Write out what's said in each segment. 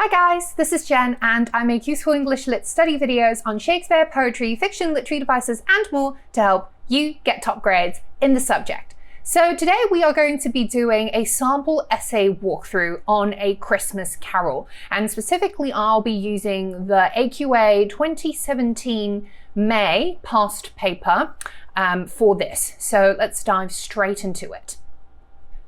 Hi guys, this is Jen and I make useful English Lit study videos on Shakespeare, poetry, fiction, literary devices and more to help you get top grades in the subject. So today we are going to be doing a sample essay walkthrough on A Christmas Carol, and specifically I'll be using the AQA 2017 May past paper for this. So let's dive straight into it.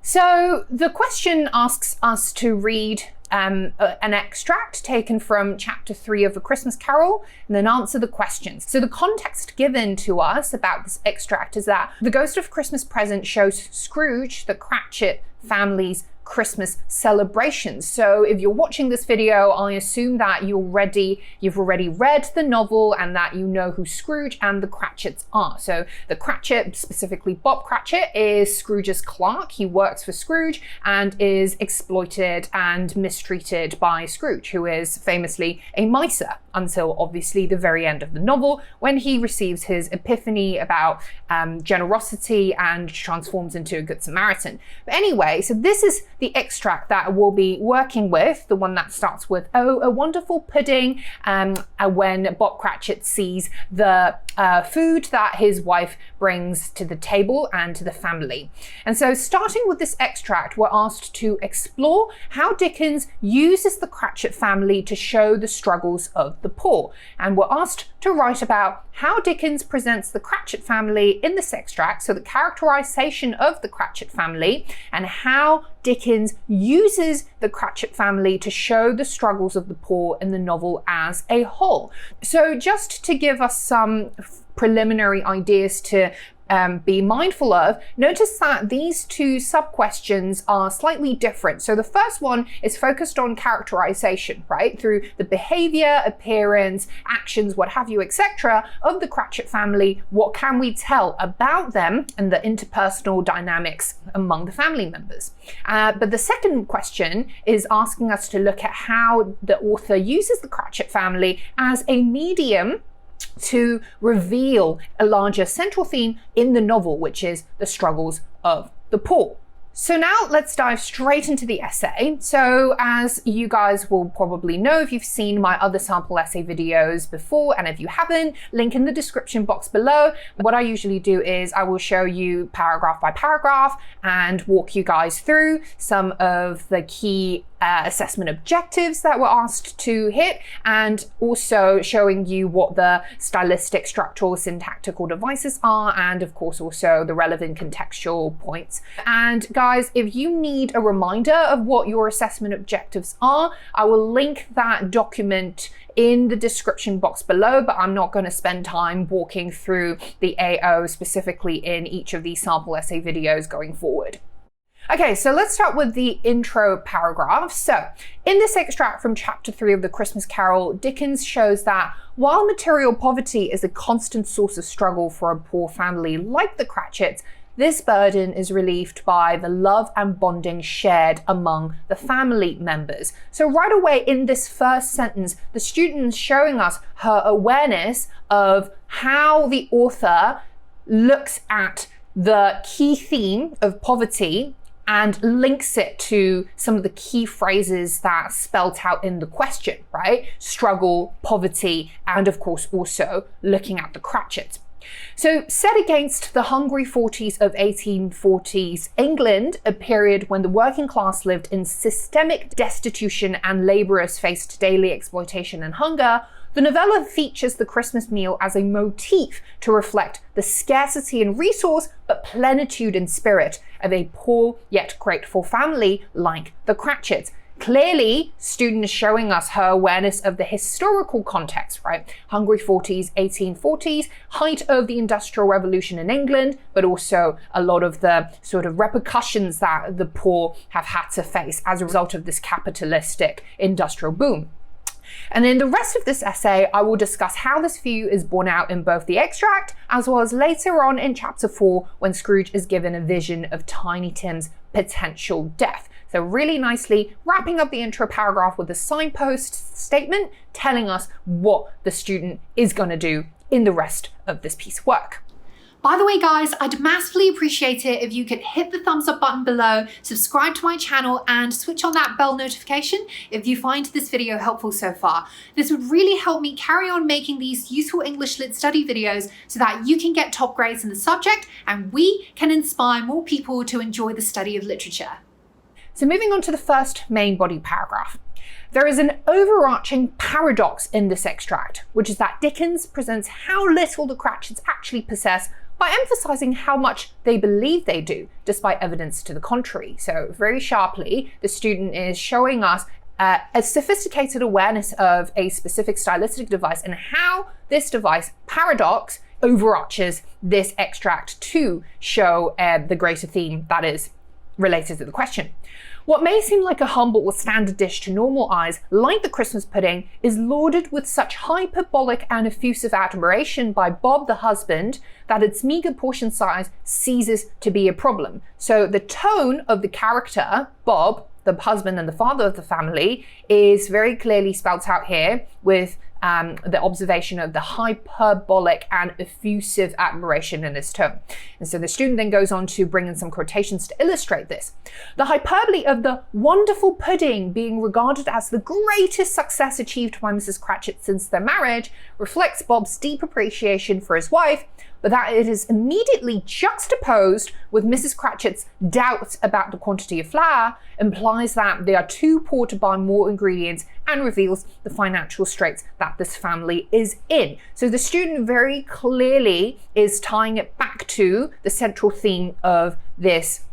So the question asks us to read an extract taken from chapter 3 of A Christmas Carol and then answer the questions. So the context given to us about this extract is that the Ghost of Christmas Present shows Scrooge, the Cratchit family's Christmas celebrations. So if you're watching this video, I assume that you've already read the novel and that you know who Scrooge and the Cratchits are. So the Cratchit, specifically Bob Cratchit, is Scrooge's clerk. He works for Scrooge and is exploited and mistreated by Scrooge, who is famously a miser until obviously the very end of the novel, when he receives his epiphany about generosity and transforms into a good Samaritan. But anyway, so this is the extract that we'll be working with, the one that starts with, "Oh, a wonderful pudding," when Bob Cratchit sees the food that his wife brings to the table and to the family. And so starting with this extract, we're asked to explore how Dickens uses the Cratchit family to show the struggles of the poor. And we're asked to write about how Dickens presents the Cratchit family in this extract, so the characterization of the Cratchit family, and how Dickens uses the Cratchit family to show the struggles of the poor in the novel as a whole. So just to give us some preliminary ideas to be mindful of, notice that these two sub-questions are slightly different. So the first one is focused on characterization, right? Through the behavior, appearance, actions, what have you, etc. of the Cratchit family. What can we tell about them and the interpersonal dynamics among the family members? But the second question is asking us to look at how the author uses the Cratchit family as a medium to reveal a larger central theme in the novel, which is the struggles of the poor. So now let's dive straight into the essay. So as you guys will probably know if you've seen my other sample essay videos before, and if you haven't, link in the description box below. What I usually do is I will show you paragraph by paragraph and walk you guys through some of the key assessment objectives that were asked to hit, and also showing you what the stylistic, structural, syntactical devices are, and of course also the relevant contextual points. And guys, if you need a reminder of what your assessment objectives are, I will link that document in the description box below, but I'm not going to spend time walking through the AO specifically in each of these sample essay videos going forward. Okay, so let's start with the intro paragraph. So in this extract from chapter 3 of The Christmas Carol, Dickens shows that while material poverty is a constant source of struggle for a poor family like the Cratchits, this burden is relieved by the love and bonding shared among the family members. So right away in this first sentence, the student is showing us her awareness of how the author looks at the key theme of poverty and links it to some of the key phrases that spelt out in the question, right? Struggle, poverty, and of course also looking at the Cratchits. So set against the hungry 40s of 1840s England, a period when the working class lived in systemic destitution and labourers faced daily exploitation and hunger, the novella features the Christmas meal as a motif to reflect the scarcity in resource but plenitude in spirit of a poor yet grateful family like the Cratchits. Clearly, student is showing us her awareness of the historical context, right? Hungry 40s, 1840s, height of the Industrial Revolution in England, but also a lot of the sort of repercussions that the poor have had to face as a result of this capitalistic industrial boom. And in the rest of this essay, I will discuss how this view is borne out in both the extract as well as later on in chapter 4 when Scrooge is given a vision of Tiny Tim's potential death. So really nicely wrapping up the intro paragraph with a signpost statement telling us what the student is going to do in the rest of this piece of work. By the way, guys, I'd massively appreciate it if you could hit the thumbs up button below, subscribe to my channel, and switch on that bell notification if you find this video helpful so far. This would really help me carry on making these useful English Lit study videos so that you can get top grades in the subject and we can inspire more people to enjoy the study of literature. So moving on to the first main body paragraph. There is an overarching paradox in this extract, which is that Dickens presents how little the Cratchits actually possess by emphasising how much they believe they do, despite evidence to the contrary. So very sharply, the student is showing us a sophisticated awareness of a specific stylistic device and how this device, paradox, overarches this extract to show the greater theme that is related to the question. What may seem like a humble or standard dish to normal eyes, like the Christmas pudding, is lauded with such hyperbolic and effusive admiration by Bob the husband that its meagre portion size ceases to be a problem. So the tone of the character, Bob, the husband and the father of the family, is very clearly spelt out here with the observation of the hyperbolic and effusive admiration in his tone. And so the student then goes on to bring in some quotations to illustrate this. The hyperbole of the wonderful pudding being regarded as the greatest success achieved by Mrs. Cratchit since their marriage reflects Bob's deep appreciation for his wife, but that it is immediately juxtaposed with Mrs. Cratchit's doubts about the quantity of flour implies that they are too poor to buy more ingredients and reveals the financial straits that this family is in. So the student very clearly is tying it back to the central theme of this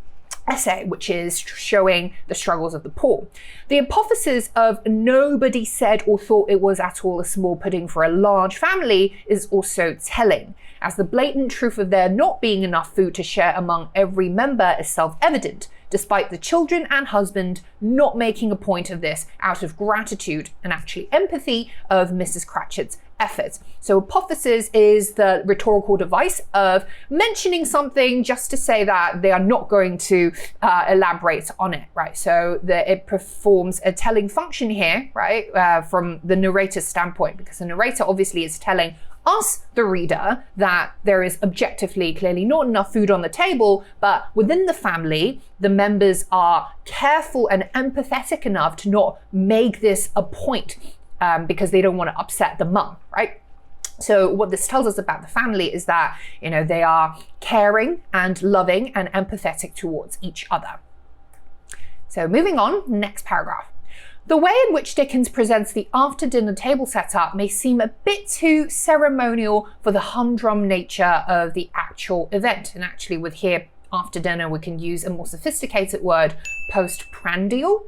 essay, which is showing the struggles of the poor. The hypothesis of nobody said or thought it was at all a small pudding for a large family is also telling, as the blatant truth of there not being enough food to share among every member is self-evident, despite the children and husband not making a point of this out of gratitude and actually empathy of Mrs. Cratchit's efforts. So hypothesis is the rhetorical device of mentioning something just to say that they are not going to elaborate on it, right? So it performs a telling function here, right, from the narrator's standpoint, because the narrator obviously is telling us, the reader, that there is objectively clearly not enough food on the table, but within the family, the members are careful and empathetic enough to not make this a point because they don't want to upset the mum, right? So what this tells us about the family is that, you know, they are caring and loving and empathetic towards each other. So moving on, next paragraph. The way in which Dickens presents the after-dinner table setup may seem a bit too ceremonial for the humdrum nature of the actual event. And actually with here, after dinner, we can use a more sophisticated word, postprandial.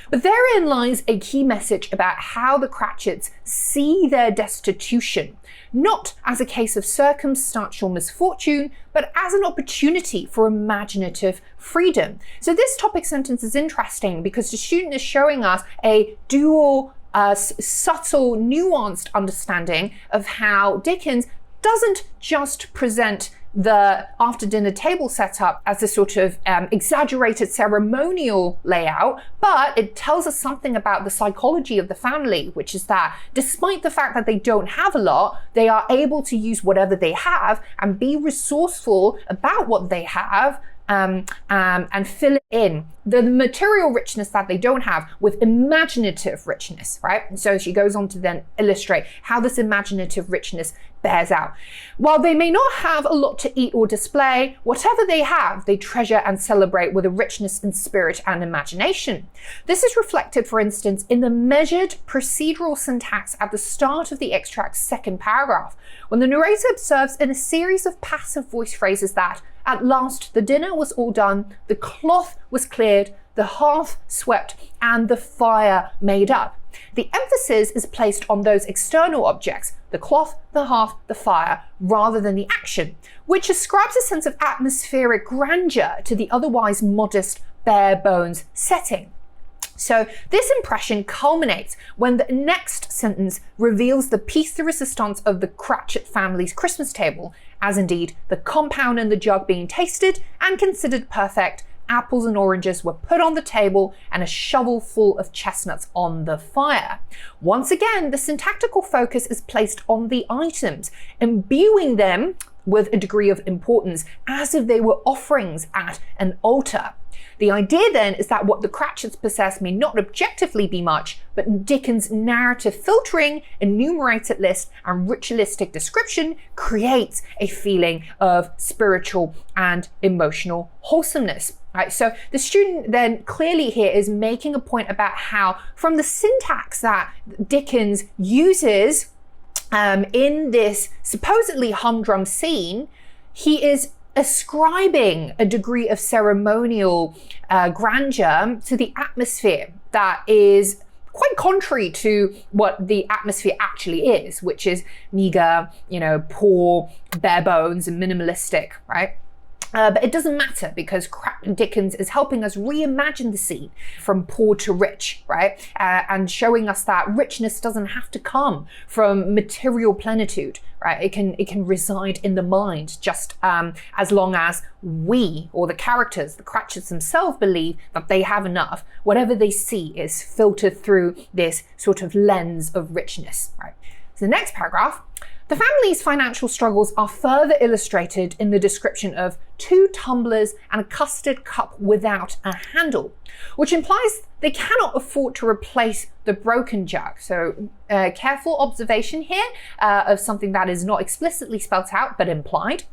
But therein lies a key message about how the Cratchits see their destitution, not as a case of circumstantial misfortune, but as an opportunity for imaginative freedom. So this topic sentence is interesting because the student is showing us a dual, subtle, nuanced understanding of how Dickens doesn't just present the after dinner table setup as a sort of exaggerated ceremonial layout, but it tells us something about the psychology of the family, which is that despite the fact that they don't have a lot, they are able to use whatever they have and be resourceful about what they have and fill in the material richness that they don't have with imaginative richness, right? And so she goes on to then illustrate how this imaginative richness bears out. While they may not have a lot to eat or display, whatever they have, they treasure and celebrate with a richness in spirit and imagination. This is reflected, for instance, in the measured procedural syntax at the start of the extract's second paragraph, when the narrator observes in a series of passive voice phrases that, at last, the dinner was all done, the cloth was cleared, the hearth swept, and the fire made up. The emphasis is placed on those external objects, the cloth, the hearth, the fire, rather than the action, which ascribes a sense of atmospheric grandeur to the otherwise modest, bare bones setting. So this impression culminates when the next sentence reveals the piece de resistance of the Cratchit family's Christmas table, as indeed the compound and the jug being tasted and considered perfect, apples and oranges were put on the table and a shovel full of chestnuts on the fire. Once again, the syntactical focus is placed on the items, imbuing them, with a degree of importance, as if they were offerings at an altar. The idea then is that what the Cratchits possess may not objectively be much, but Dickens' narrative filtering, enumerated list, and ritualistic description creates a feeling of spiritual and emotional wholesomeness. Right, so the student then clearly here is making a point about how, from the syntax that Dickens uses in this supposedly humdrum scene, he is ascribing a degree of ceremonial grandeur to the atmosphere that is quite contrary to what the atmosphere actually is, which is meager, poor, bare bones, and minimalistic, right? But it doesn't matter, because Dickens is helping us reimagine the scene from poor to rich, right? And showing us that richness doesn't have to come from material plenitude, right? It can reside in the mind, just as long as we, or the characters, the Cratchits themselves, believe that they have enough. Whatever they see is filtered through this sort of lens of richness, right? So the next paragraph. The family's financial struggles are further illustrated in the description of 2 tumblers and a custard cup without a handle, which implies they cannot afford to replace the broken jug. So careful observation here of something that is not explicitly spelt out but implied.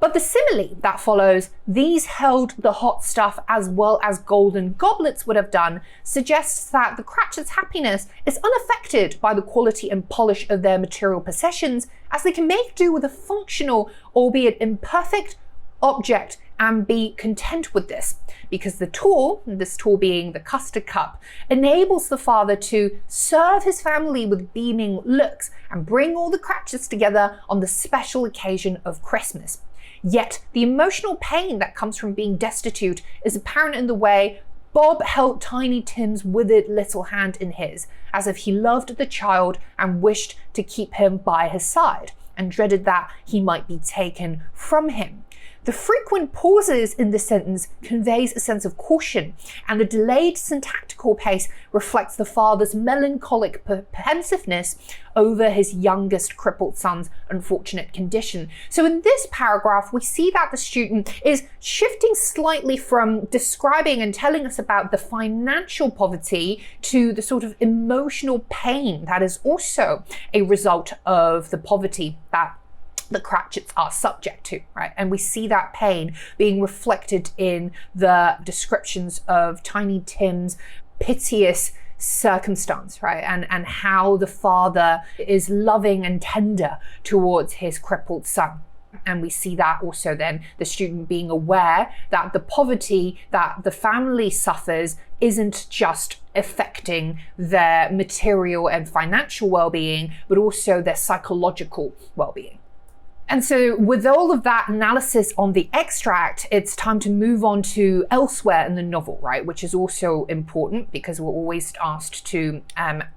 But the simile that follows, these held the hot stuff as well as golden goblets would have done, suggests that the Cratchits' happiness is unaffected by the quality and polish of their material possessions, as they can make do with a functional, albeit imperfect, object and be content with this, because the tool, this tool being the custard cup, enables the father to serve his family with beaming looks and bring all the Cratchits together on the special occasion of Christmas. Yet the emotional pain that comes from being destitute is apparent in the way Bob held Tiny Tim's withered little hand in his, as if he loved the child and wished to keep him by his side, and dreaded that he might be taken from him. The frequent pauses in the sentence conveys a sense of caution, and the delayed syntactical pace reflects the father's melancholic pensiveness over his youngest crippled son's unfortunate condition. So in this paragraph, we see that the student is shifting slightly from describing and telling us about the financial poverty to the sort of emotional pain that is also a result of the poverty that the Cratchits are subject to, right? And we see that pain being reflected in the descriptions of Tiny Tim's piteous circumstance, right? And how the father is loving and tender towards his crippled son. And we see that also then the student being aware that the poverty that the family suffers isn't just affecting their material and financial well-being, but also their psychological well-being. And so with all of that analysis on the extract, it's time to move on to elsewhere in the novel, right? Which is also important, because we're always asked to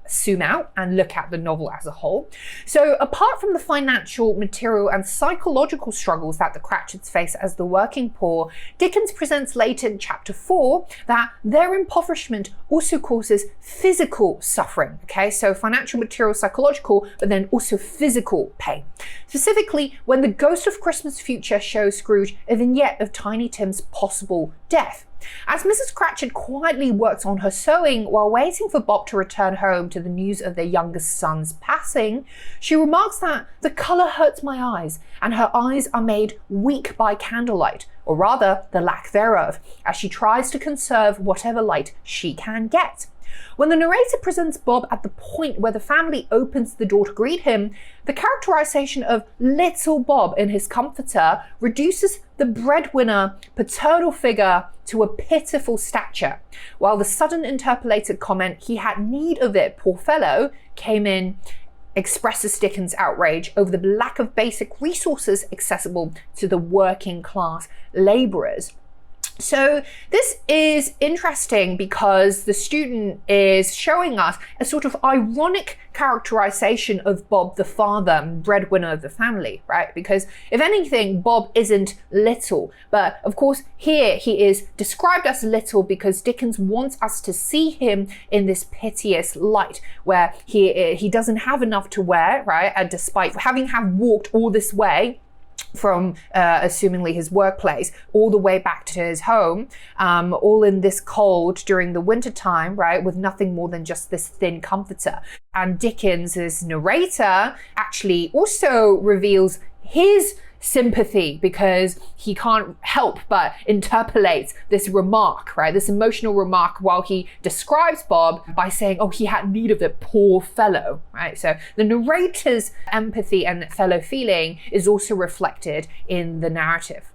zoom out and look at the novel as a whole. So apart from the financial, material, and psychological struggles that the Cratchits face as the working poor, Dickens presents later in chapter 4 that their impoverishment also causes physical suffering, okay? So financial, material, psychological, but then also physical pain. Specifically, when the Ghost of Christmas Future shows Scrooge a vignette of Tiny Tim's possible death. As Mrs. Cratchit quietly works on her sewing while waiting for Bob to return home to the news of their youngest son's passing, she remarks that the colour hurts my eyes, and her eyes are made weak by candlelight, or rather the lack thereof, as she tries to conserve whatever light she can get. When the narrator presents Bob at the point where the family opens the door to greet him, the characterization of little Bob in his comforter reduces the breadwinner paternal figure to a pitiful stature, while the sudden interpolated comment, "he had need of it, poor fellow," came in, expresses Dickens' outrage over the lack of basic resources accessible to the working class labourers. So this is interesting because the student is showing us a sort of ironic characterization of Bob the father, breadwinner of the family, right? Because if anything, Bob isn't little, but of course here he is described as little because Dickens wants us to see him in this piteous light where he doesn't have enough to wear, right? And despite having walked all this way from assumingly his workplace all the way back to his home, all in this cold during the winter time, right, with nothing more than just this thin comforter. And Dickens's narrator actually also reveals his sympathy because he can't help but interpolate this remark, right? This emotional remark while he describes Bob by saying, oh, he had need of it, poor fellow, right? So the narrator's empathy and fellow feeling is also reflected in the narrative.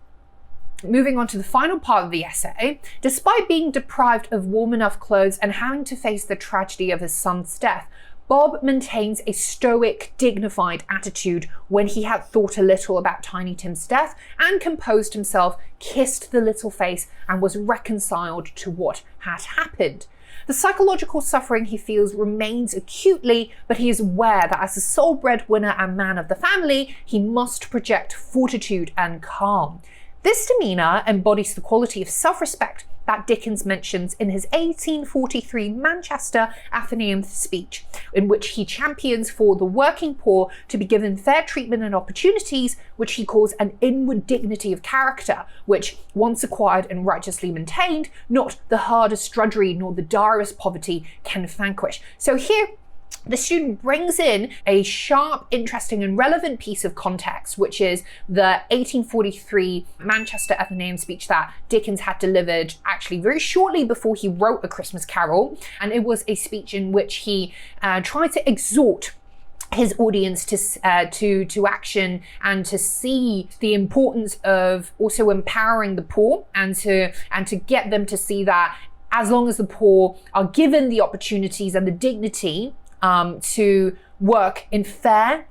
Moving on to the final part of the essay, despite being deprived of warm enough clothes and having to face the tragedy of his son's death, Bob maintains a stoic, dignified attitude when he had thought a little about Tiny Tim's death and composed himself, kissed the little face, and was reconciled to what had happened. The psychological suffering he feels remains acutely, but he is aware that as the sole breadwinner and man of the family, he must project fortitude and calm. This demeanour embodies the quality of self-respect that Dickens mentions in his 1843 Manchester Athenaeum speech, in which he champions for the working poor to be given fair treatment and opportunities, which he calls an inward dignity of character, which, once acquired and righteously maintained, not the hardest drudgery nor the direst poverty can vanquish. So here, the student brings in a sharp, interesting and relevant piece of context, which is the 1843 Manchester Athenaeum speech that Dickens had delivered actually very shortly before he wrote A Christmas Carol. And it was a speech in which he tried to exhort his audience to action and to see the importance of also empowering the poor and to get them to see that as long as the poor are given the opportunities and the dignity to work in fair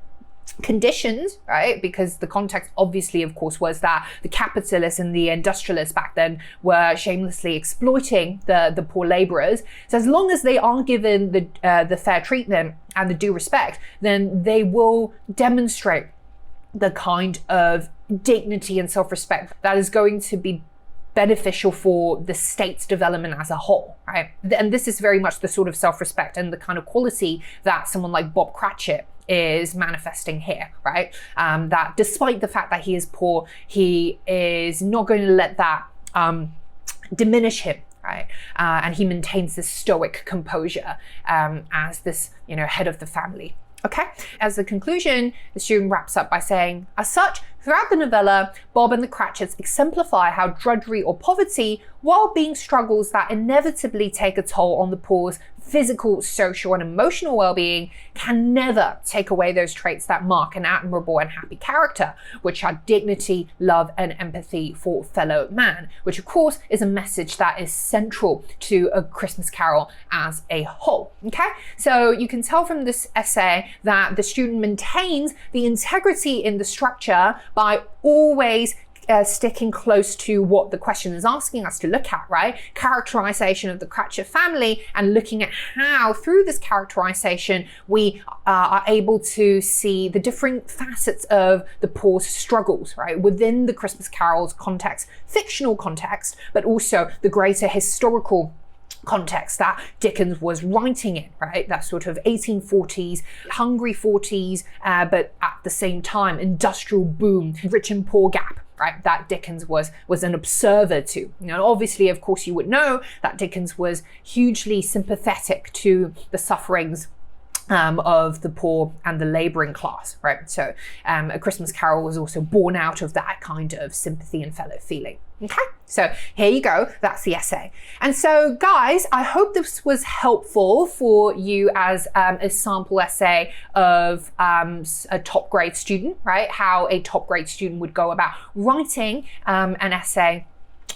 conditions, right? Because the context obviously, of course, was that the capitalists and the industrialists back then were shamelessly exploiting the poor laborers. So as long as they are given the fair treatment and the due respect, then they will demonstrate the kind of dignity and self-respect that is going to be beneficial for the state's development as a whole, right? And this is very much the sort of self-respect and the kind of quality that someone like Bob Cratchit is manifesting here, right? That despite the fact that he is poor, he is not going to let that diminish him, right? And he maintains this stoic composure as this, head of the family. Okay, as the conclusion, the student wraps up by saying, as such, throughout the novella, Bob and the Cratchits exemplify how drudgery or poverty, while being struggles that inevitably take a toll on the poor's physical, social, and emotional well-being, can never take away those traits that mark an admirable and happy character, which are dignity, love, and empathy for fellow man, which of course is a message that is central to A Christmas Carol as a whole. Okay, so you can tell from this essay that the student maintains the integrity in the structure by always sticking close to what the question is asking us to look at, right? Characterization of the Cratchit family and looking at how through this characterization we are able to see the different facets of the poor's struggles, right? Within the Christmas Carol's context, fictional context, but also the greater historical context that Dickens was writing in, right? That sort of 1840s, hungry 40s, but at the same time, industrial boom, rich and poor gap, right? That Dickens was an observer to. Obviously, of course, you would know that Dickens was hugely sympathetic to the sufferings of the poor and the labouring class, right? So A Christmas Carol was also born out of that kind of sympathy and fellow feeling. Okay, so here you go, that's the essay. And so guys, I hope this was helpful for you as a sample essay of a top grade student, right? How a top grade student would go about writing an essay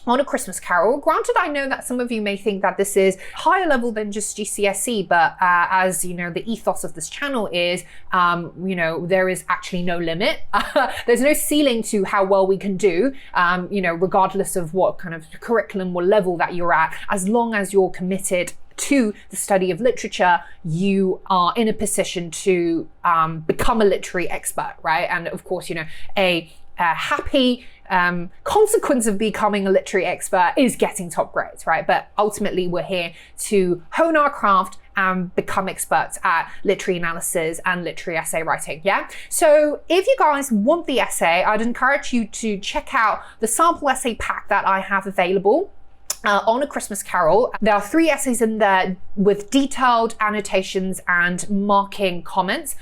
on A Christmas Carol. Granted, I know that some of you may think that this is higher level than just GCSE, but as you know, the ethos of this channel is, there is actually no limit. There's no ceiling to how well we can do, regardless of what kind of curriculum or level that you're at, as long as you're committed to the study of literature, you are in a position to become a literary expert, right? And of course, a happy consequence of becoming a literary expert is getting top grades, right? But ultimately, we're here to hone our craft and become experts at literary analysis and literary essay writing, yeah? So if you guys want the essay, I'd encourage you to check out the sample essay pack that I have available on A Christmas Carol. There are 3 essays in there with detailed annotations and marking comments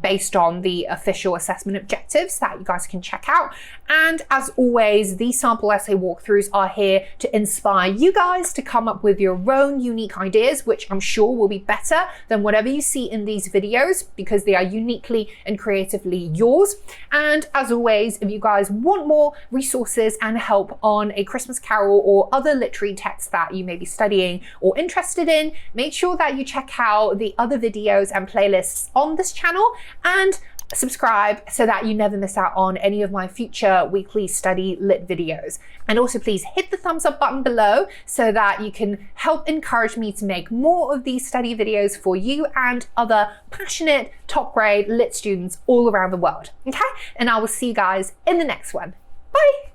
based on the official assessment objectives that you guys can check out. And as always, these sample essay walkthroughs are here to inspire you guys to come up with your own unique ideas, which I'm sure will be better than whatever you see in these videos because they are uniquely and creatively yours. And as always, if you guys want more resources and help on A Christmas Carol or other literary texts that you may be studying or interested in, make sure that you check out the other videos and playlists on this channel and subscribe so that you never miss out on any of my future weekly study lit videos. And also please hit the thumbs up button below so that you can help encourage me to make more of these study videos for you and other passionate top grade lit students all around the world. Okay? And I will see you guys in the next one. Bye!